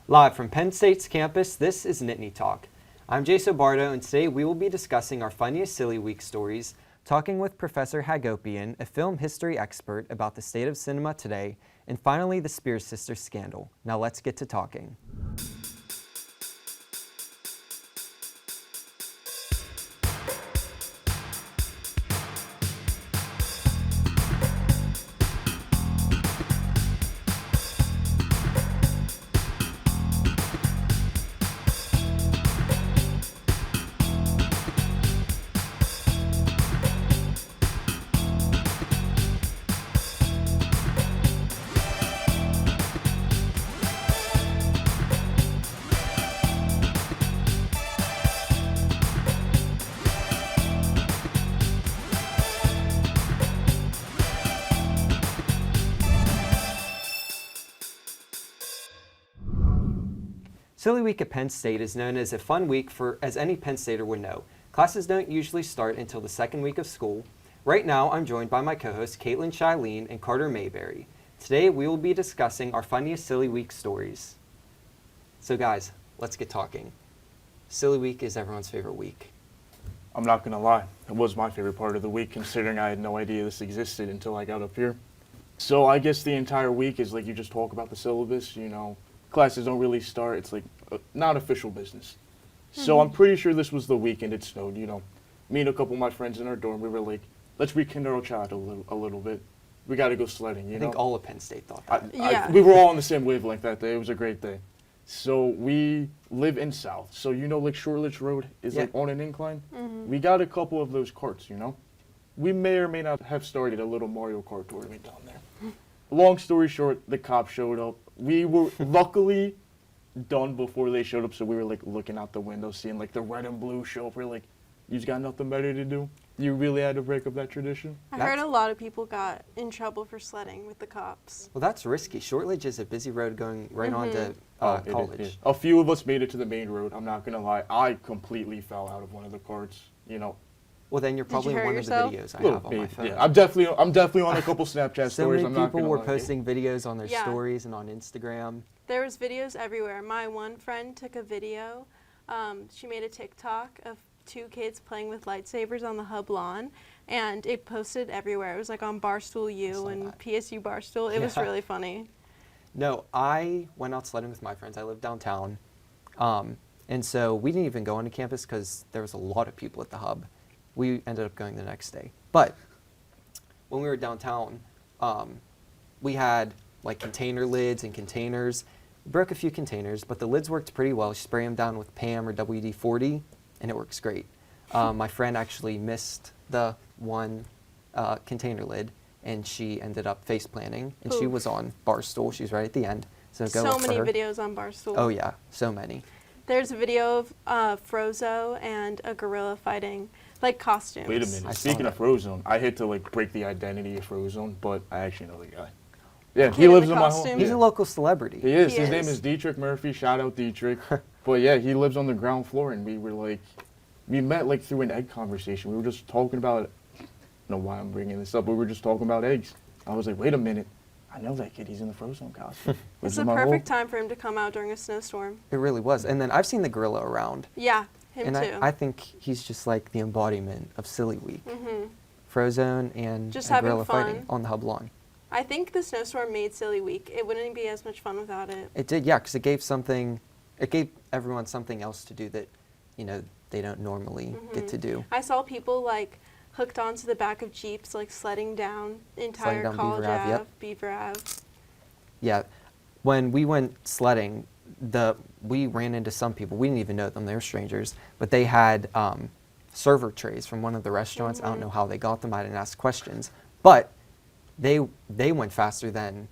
Live from Penn State's campus, this is Nittany Talk. I'm Jason Bardo, and today we will be discussing our funniest Silly Week stories, talking with Professor Hagopian, a film history expert, about the state of cinema today, and finally the Spears sisters scandal. Now let's get to talking. Silly Week at Penn State is known as a fun week as any Penn Stater would know. Classes don't usually start until the second week of school. Right now, I'm joined by my co-hosts Caitlin Shilene and Carter Mayberry. Today, we will be discussing our funniest Silly Week stories. So guys, let's get talking. Silly Week is everyone's favorite week. I'm not gonna lie, it was my favorite part of the week, considering I had no idea this existed until I got up here. So I guess the entire week is like you just talk about the syllabus, classes don't really start. It's like not official business. So I'm pretty sure this was the weekend it snowed, Me and a couple of my friends in our dorm, we were like, let's rekindle our childhood a little bit. We got to go sledding, I think all of Penn State thought that. We were all on the same wavelength that day. It was a great day. So we live in South. So like Shoreditch Road is like on an incline. We got a couple of those carts, We may or may not have started a little Mario Kart tournament down there. Long story short, the cops showed up. We were luckily done before they showed up, so we were like looking out the window, seeing like the red and blue show up. We're like, you've got nothing better to do? You really had to break up that tradition? I heard a lot of people got in trouble for sledding with the cops. Well, that's risky. Shortridge is a busy road going right on to college. A few of us made it to the main road. I'm not gonna lie. I completely fell out of one of the carts. Well, then you're probably in one of the videos I have on my phone. Yeah, I'm definitely on a couple Snapchat stories. So many people were posting videos on their stories and on Instagram. There was videos everywhere. My one friend took a video. She made a TikTok of two kids playing with lightsabers on the hub lawn, and it posted everywhere. It was like on Barstool U and PSU Barstool. It was really funny. No, I went out sledding with my friends. I live downtown, and so we didn't even go onto campus because there was a lot of people at the hub. We ended up going the next day. But when we were downtown, we had like container lids and containers. We broke a few containers, but the lids worked pretty well. You spray them down with PAM or WD-40, and it works great. My friend actually missed the one container lid, and she ended up face planting, and she was on Barstool. She was right at the end. So many videos on Barstool. Oh yeah, so many. There's a video of Frozo and a gorilla fighting, like costumes. Wait a minute. Speaking of Frozone, I hate to like break the identity of Frozone, but I actually know the guy. Yeah, he lives in my home. He's a local celebrity. He is. His name is Dietrich Murphy. Shout out Dietrich. But yeah, he lives on the ground floor, and we met like through an egg conversation. We were just talking about, I don't know why I'm bringing this up, but we were just talking about eggs. I was like, wait a minute. I know that kid. He's in the Frozone costume. It's the perfect time for him to come out during a snowstorm. It really was. And then I've seen the gorilla around. Yeah, him too. I think he's just like the embodiment of Silly Week. Frozone and just a gorilla fun. fighting on the hub lawn. I think the snowstorm made Silly Week. It wouldn't be as much fun without it. It did, yeah, because it gave everyone something else to do that, they don't normally get to do. I saw people like hooked onto the back of Jeeps, like sledding down entire College Ave, Beaver Ave. Yeah, when we went sledding, we ran into some people. We didn't even know them; they were strangers. But they had server trays from one of the restaurants. I don't know how they got them. I didn't ask questions, but they went faster than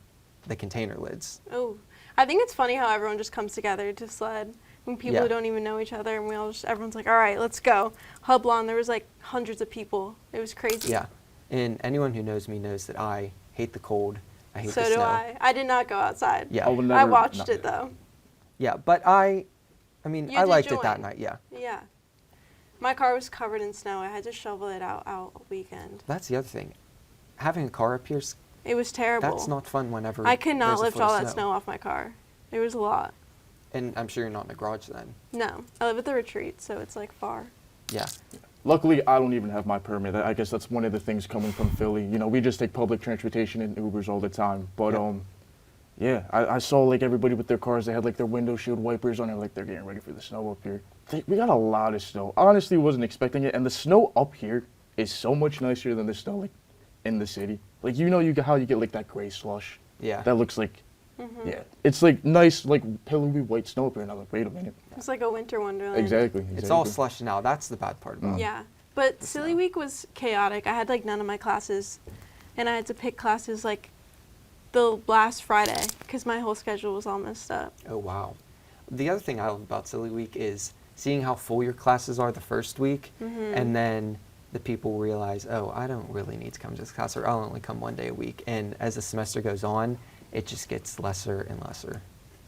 the container lids. Oh, I think it's funny how everyone just comes together to sled. When people who don't even know each other, and everyone's like, all right, let's go. Hub lawn, there was like hundreds of people. It was crazy. Yeah, and anyone who knows me knows that I hate the cold. I hate the snow. So do I. I did not go outside. Yeah. I watched it though. Yeah, but I liked it that night, yeah. Yeah. My car was covered in snow. I had to shovel it out all weekend. That's the other thing. Having a car up here, it was terrible. That's not fun whenever I could not lift all that snow off my car. It was a lot. And I'm sure you're not in a garage then. No, I live at the retreat, so it's like far. Yeah. Luckily, I don't even have my permit. I guess that's one of the things coming from Philly. You know, we just take public transportation and Ubers all the time. But yeah, I saw like everybody with their cars. They had like their window shield wipers on. They're getting ready for the snow up here. We got a lot of snow. Honestly, wasn't expecting it. And the snow up here is so much nicer than the snow like in the city. Like how you get like that gray slush. Yeah. That looks like. Yeah, it's like nice, like pillowy white snow up here, and I'm like, wait a minute. It's like a winter wonderland. Exactly. It's all slush now. That's the bad part about it. Yeah, but Silly Week was chaotic. I had like none of my classes, and I had to pick classes like the last Friday because my whole schedule was all messed up. Oh, wow. The other thing I love about Silly Week is seeing how full your classes are the first week, and then the people realize, oh, I don't really need to come to this class, or I'll only come one day a week. And as the semester goes on, it just gets lesser and lesser.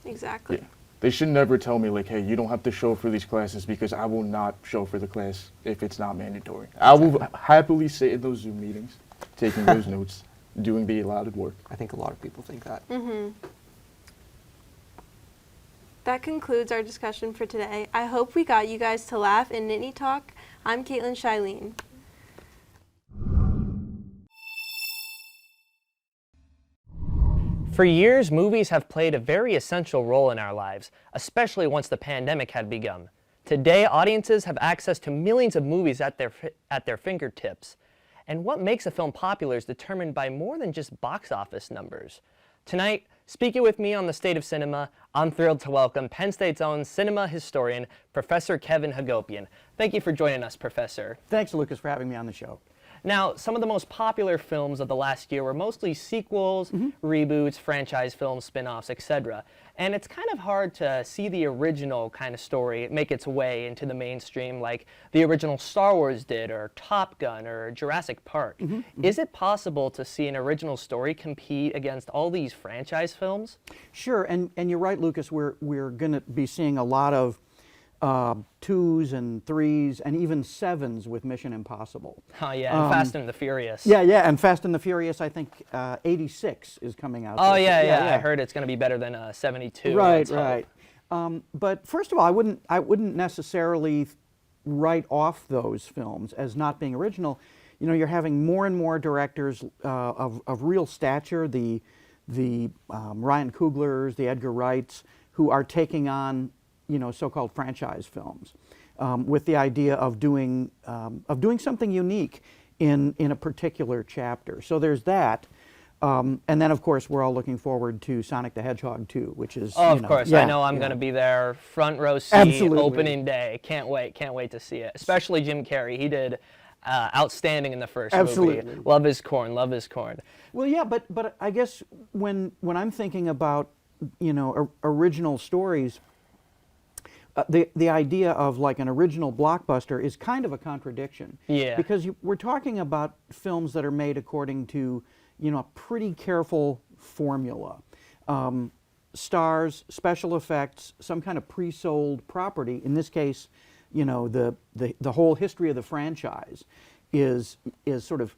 Exactly. Yeah. They should never tell me, like, hey, you don't have to show for these classes, because I will not show for the class if it's not mandatory. I will happily sit in those Zoom meetings, taking those notes, doing the allotted work. I think a lot of people think that. That concludes our discussion for today. I hope we got you guys to laugh in Nittany Talk. I'm Caitlin Shilene. For years, movies have played a very essential role in our lives, especially once the pandemic had begun. Today, audiences have access to millions of movies at their fingertips. And what makes a film popular is determined by more than just box office numbers. Tonight, speaking with me on the state of cinema, I'm thrilled to welcome Penn State's own cinema historian, Professor Kevin Hagopian. Thank you for joining us, Professor. Thanks, Lucas, for having me on the show. Now, some of the most popular films of the last year were mostly sequels, reboots, franchise films, spin-offs, etc. And it's kind of hard to see the original kind of story make its way into the mainstream like the original Star Wars did, or Top Gun, or Jurassic Park. Is it possible to see an original story compete against all these franchise films? Sure, and you're right, Lucas. We're going to be seeing a lot of 2s and 3s and even 7s with Mission Impossible. Oh yeah, and Fast and the Furious. Yeah, and Fast and the Furious, I think 86 is coming out. Oh yeah, I heard it's going to be better than 72. Right. But first of all, I wouldn't necessarily write off those films as not being original. You know, you're having more and more directors of real stature, the Ryan Cooglers, the Edgar Wrights, who are taking on, you know, so-called franchise films, with the idea of doing something unique in a particular chapter. So there's that, and then of course we're all looking forward to Sonic the Hedgehog 2, which is of course. I know I'm going to be there, front row seat, Absolutely. Opening day. Can't wait to see it. Especially Jim Carrey. He did outstanding in the first Absolutely. movie. Love his corn. Well, yeah, but I guess when I'm thinking about, you know, original stories, the idea of like an original blockbuster is kind of a contradiction. Yeah. Because we're talking about films that are made according to, you know, a pretty careful formula. Stars, special effects, some kind of pre-sold property. In this case, you know, the whole history of the franchise is sort of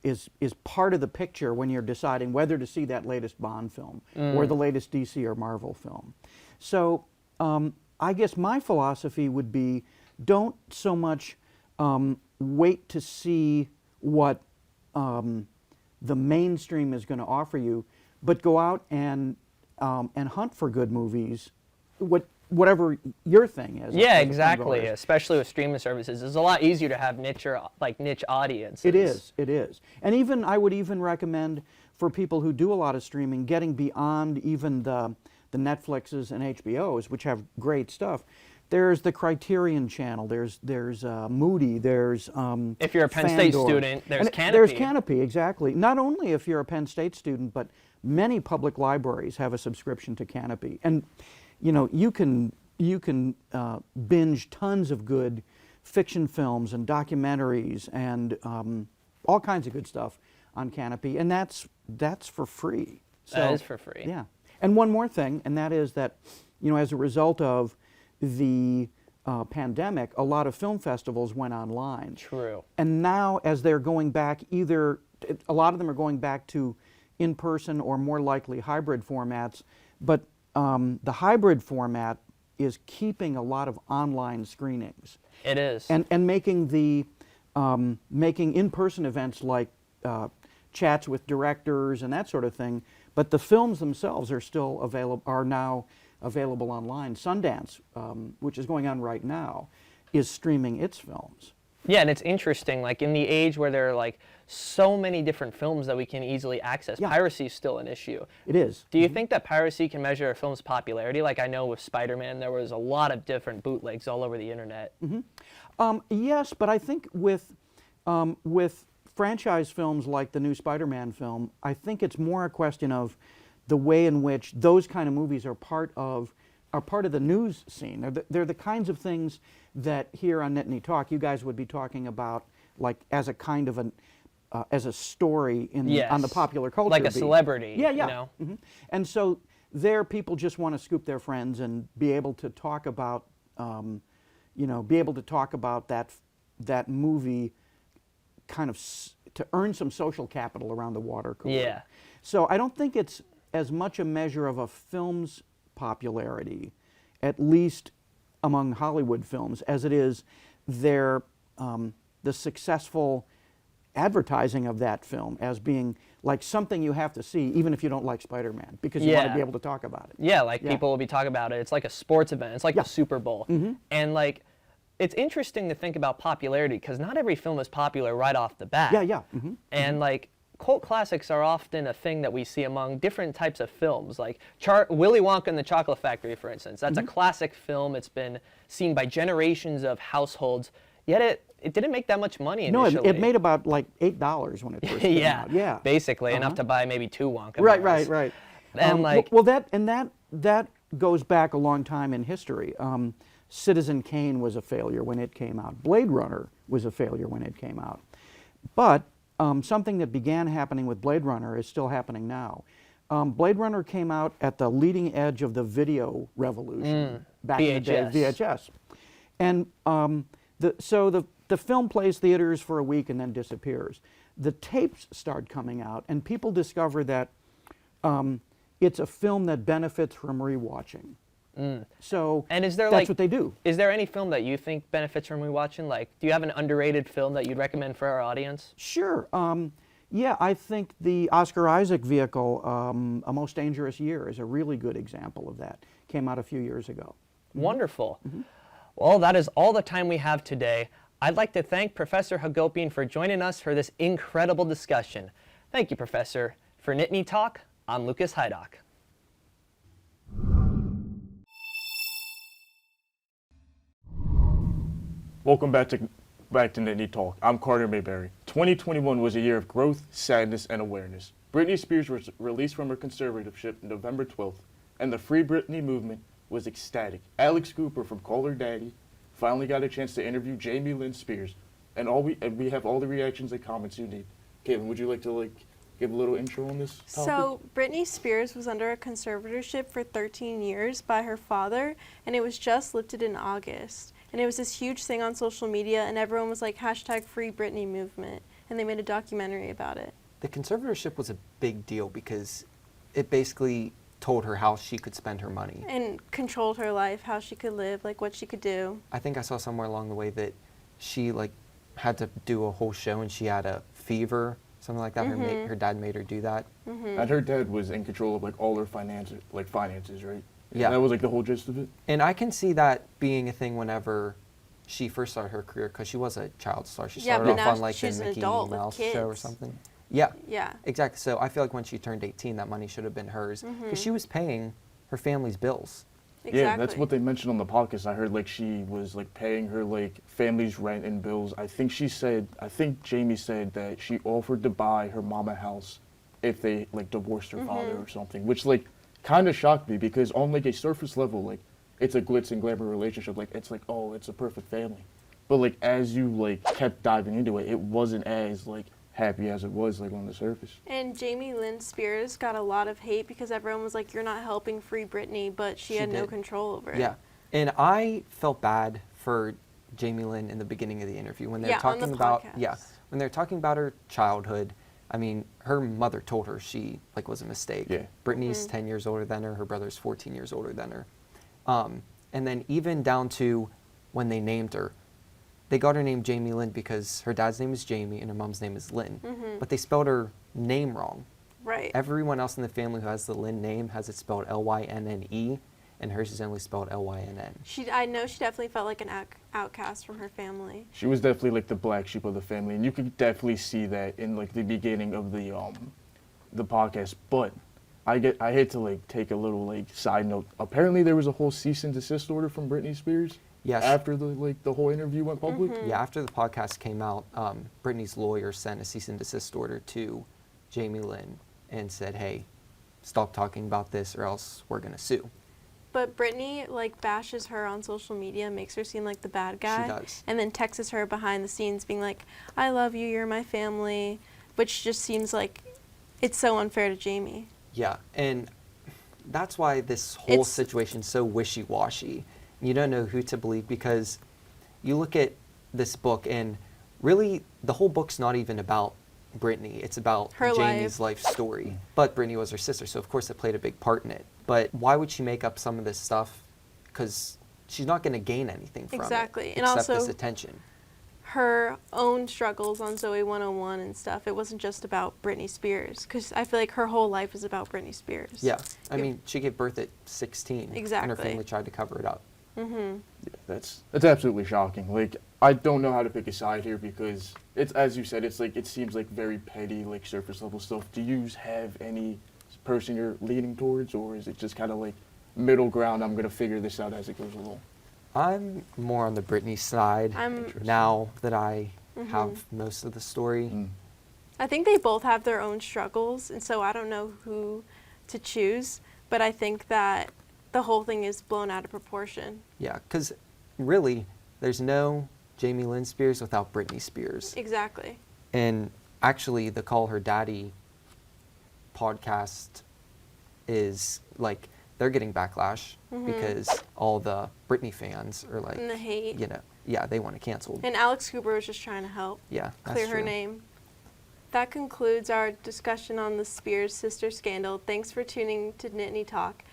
is part of the picture when you're deciding whether to see that latest Bond film or the latest DC or Marvel film. So I guess my philosophy would be, don't so much wait to see what the mainstream is going to offer you, but go out and hunt for good movies, whatever your thing is. Yeah, exactly. Especially with streaming services, it's a lot easier to have niche audiences. It is. And I would even recommend for people who do a lot of streaming, getting beyond even the Netflixes and HBOs, which have great stuff. There's the Criterion Channel. There's Moody. There's if you're a Penn State Fandor. student, there's And Canopy. There's Canopy, exactly. Not only if you're a Penn State student, but many public libraries have a subscription to Canopy, and you know you can binge tons of good fiction films and documentaries and all kinds of good stuff on Canopy, and that's for free. So, that is for free. Yeah. And one more thing, and that is that, you know, as a result of the pandemic, a lot of film festivals went online. True. And now, as they're going back, a lot of them are going back to in-person or more likely hybrid formats, but the hybrid format is keeping a lot of online screenings. It is. And making the making in-person events like chats with directors and that sort of thing, but the films themselves are still available, are now available online. Sundance, which is going on right now, is streaming its films. Yeah, and it's interesting, like in the age where there are like so many different films that we can easily access, Yeah. piracy is still an issue. It is. Do you think that piracy can measure a film's popularity? Like I know with Spider-Man, there was a lot of different bootlegs all over the internet. Yes, but I think with franchise films like the new Spider-Man film, I think it's more a question of the way in which those kind of movies are part of the news scene. They're the kinds of things that here on Nittany Talk you guys would be talking about, like as a kind of as a story on the Yes. popular culture Like a beat. celebrity, Yeah, you yeah. know? And so there, people just want to scoop their friends and be able to talk about, be able to talk about that movie, kind of to earn some social capital around the water cooler. Yeah. So I don't think it's as much a measure of a film's popularity, at least among Hollywood films, as it is the successful advertising of that film as being like something you have to see, even if you don't like Spider-Man, because you want to Yeah. be able to talk about it. Yeah, like Yeah. people will be talking about it. It's like a sports event. It's like Yeah. the Super Bowl. And like, it's interesting to think about popularity because not every film is popular right off the bat. Yeah, yeah. And like, cult classics are often a thing that we see among different types of films. Like Willy Wonka and the Chocolate Factory, for instance. That's a classic film. It's been seen by generations of households. Yet it didn't make that much money No, initially. it made about like $8 when it first came yeah, out. Yeah, basically enough to buy maybe 2 Wonka Right, bars. right. And like, that goes back a long time in history. Citizen Kane was a failure when it came out. Blade Runner was a failure when it came out. But something that began happening with Blade Runner is still happening now. Blade Runner came out at the leading edge of the video revolution back in the day, VHS. And the film plays theaters for a week and then disappears. The tapes start coming out, and people discover that it's a film that benefits from rewatching. So and is there that's what they do. Is there any film that you think benefits from rewatching? Like, do you have an underrated film that you'd recommend for our audience? Sure. Yeah, I think the Oscar Isaac vehicle, A Most Dangerous Year, is a really good example of that. Came out a few years ago. Wonderful. Well, that is all the time we have today. I'd like to thank Professor Hagopian for joining us for this incredible discussion. Thank you, Professor. For Nittany Talk, I'm Lucas Hydock. Welcome back to Nittany Talk. I'm Carter Mayberry. 2021 was a year of growth, sadness, and awareness. Britney Spears was released from her conservatorship November 12th, and the Free Britney movement was ecstatic. Alex Cooper from Call Her Daddy finally got a chance to interview Jamie Lynn Spears, and we have all the reactions and comments you need. Caitlin, would you like to give a little intro on this topic? So Britney Spears was under a conservatorship for 13 years by her father, and it was just lifted in August. And it was this huge thing on social media, and everyone was like, #Free Britney movement, and they made a documentary about it. The conservatorship was a big deal because it basically told her how she could spend her money. And controlled her life, how she could live, like what she could do. I think I saw somewhere along the way that she had to do a whole show and she had a fever, something like that. Her dad made her do that. And her dad was in control of all her finances, right? Yeah. That was the whole gist of it? And I can see that being a thing whenever she first started her career, because she was a child star. She Yeah, started but off now on the she's an Mickey adult with Mouse show or kids. something. Yeah, Yeah. exactly. So I feel like when she turned 18, that money should have been hers because she was paying her family's bills. Exactly. Yeah, that's what they mentioned on the podcast. I heard she was paying her family's rent and bills. I think Jamie said that she offered to buy her mom a house if they divorced her father or something, which kind of shocked me because on a surface level, it's a glitz and glamour relationship. It's oh, it's a perfect family. But as you kept diving into it, it wasn't as happy as it was on the surface. And Jamie Lynn Spears got a lot of hate because everyone was like, you're not helping Free Britney, but she had no did. control over it. Yeah, and I felt bad for Jamie Lynn in the beginning of the interview when they're Yeah, on talking the about podcast. when they're talking about her childhood I mean, her mother told her she like was a mistake. Yeah. Britney's 10 years older than her brother's 14 years older than her. And then even down to when they named her, they got her name Jamie Lynn because her dad's name is Jamie and her mom's name is Lynn. But they spelled her name wrong. Right. Everyone else in the family who has the Lynn name has it spelled Lynne, and hers is only spelled Lynn. I know she definitely felt like an outcast from her family. She was definitely like the black sheep of the family, and you could definitely see that in like the beginning of the podcast. But I hate to like take a little like side note. Apparently, there was a whole cease and desist order from Britney Spears. Yes. After the whole interview went public. Yeah, after the podcast came out, Britney's lawyer sent a cease and desist order to Jamie Lynn and said, "Hey, stop talking about this, or else we're gonna sue." But Britney like bashes her on social media, makes her seem like the bad guy. She does. And then texts her behind the scenes being like, "I love you, you're my family," which just seems like it's so unfair to Jamie. Yeah, and that's why this whole It's- situation's so wishy-washy. You don't know who to believe because you look at this book and really the whole book's not even about Britney. It's about Her Jamie's life story. But Britney was her sister, so of course it played a big part in it. But why would she make up some of this stuff? Because she's not going to gain anything from Exactly. it And except also- this attention. Her own struggles on Zoe 101 and stuff. It wasn't just about Britney Spears, because I feel like her whole life is about Britney Spears. Yeah, I Yeah. mean, she gave birth at 16. And her Exactly. family tried to cover it up. Mm-hmm. Yeah, that's absolutely shocking. Like, I don't know how to pick a side here because it's, as you said, it's like it seems like very petty, like surface level stuff. Do you have any person you're leaning towards, or is it just kind of like middle ground? I'm gonna figure this out as it goes along. I'm more on the Britney side now that I have most of the story. I think they both have their own struggles, and so I don't know who to choose, but I think that the whole thing is blown out of proportion. Yeah, because really, there's no Jamie Lynn Spears without Britney Spears. Exactly. And actually, the Call Her Daddy podcast is like, they're getting backlash because all the Britney fans are like, And the hate. you know, yeah, they want it canceled. And Alex Cooper was just trying to help Yeah, that's clear her true. name. That concludes our discussion on the Spears sister scandal. Thanks for tuning to Nittany Talk.